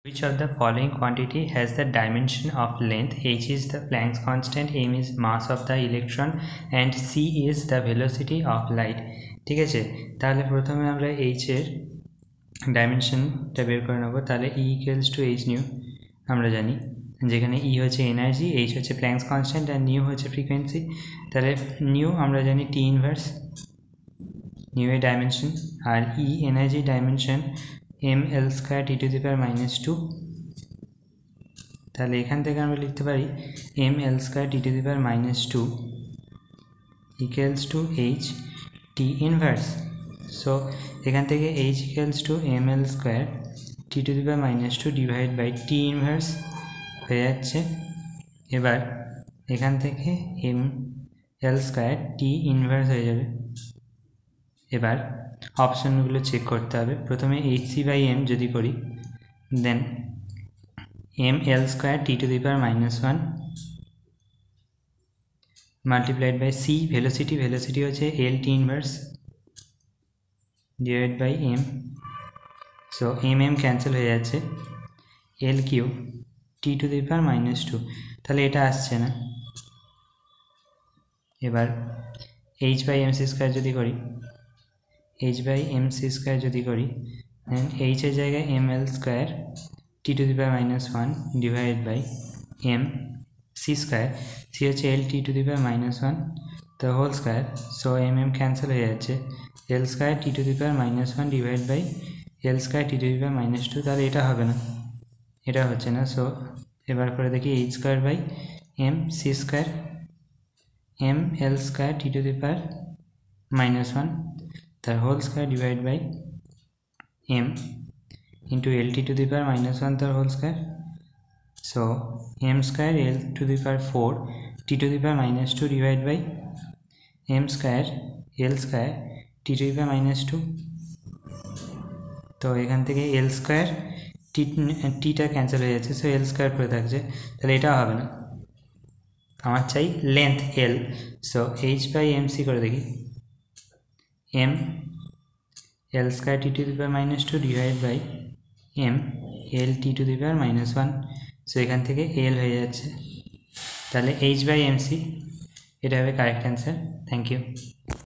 Which of the following quantity has the dimension of length? H is the Planck's constant, m is mass of the electron and c is the velocity of light. ঠিক আছে, তাহলে প্রথমে আমরা h এর ডাইমেনশনটা বের করে নেব। তাহলে E equals to h nu আমরা জানি, যেখানে E হচ্ছে এনার্জি, h হচ্ছে প্ল্যাঙ্কস কনস্ট্যান্ট আর নিউ হচ্ছে ফ্রিকোয়েন্সি। তাহলে নিউ আমরা জানি টি ইনভার্স, নিউ এর ডাইমেনশন, আর E energy dimension ml square T to the পাওয়ার -2। তাহলে এখান থেকে আমরা লিখতে পারি ml square T to the power -2 equals to h T inverse. So এখান থেকে h equals to ml square T to the power -2 divide by T inverse হয়ে যাচ্ছে। এবার এখান থেকে ml স্কয়ার টি ইনভার্স হয়ে যাবে। এবার অপশনগুলো চেক করতে হবে। প্রথমে hc/m যদি করি, then ml square T to the power -1 multiplied by c velocity, velocity হচ্ছে l T inverse divide by m। So mm cancel হয়ে যাচ্ছে, l cube T to the পাওয়ার -2, তাহলে এটা আসছে না। এবার h/mc স্কয়ার যদি করি, h/mc স্কয়ার যদি করি, দেন h এর জায়গায় ml square T to the power -1 divide by m c square, c হচ্ছে l T to the power -1 তো whole square. So mm cancel হয়ে যাচ্ছে, l square T to the power -1 divide by l square T to the পাওয়ার -2, তাহলে এটা হবে না, এটা হচ্ছে না। সো এবার করে দেখি h square by m c square ml square T to the power -1 তার whole square divide by m into l t to the power -1 তার whole square. So m square l to the power 4 t to the power -2 divide by m square l square t to the power -2। তো এখান থেকে l square টিটা cancel হয়ে যাচ্ছে, so l square পড়ে থাকছে, তাহলে এটা হবে না। আমার চাই লেন্থ l। সো h/mc করে দেখি, m l square T to the power -2 divide by m l T to the power -1। So এখান থেকে l হয়ে যাচ্ছে, তাহলে h/mc এটা হবে কারেক্ট অ্যান্সার। Thank you.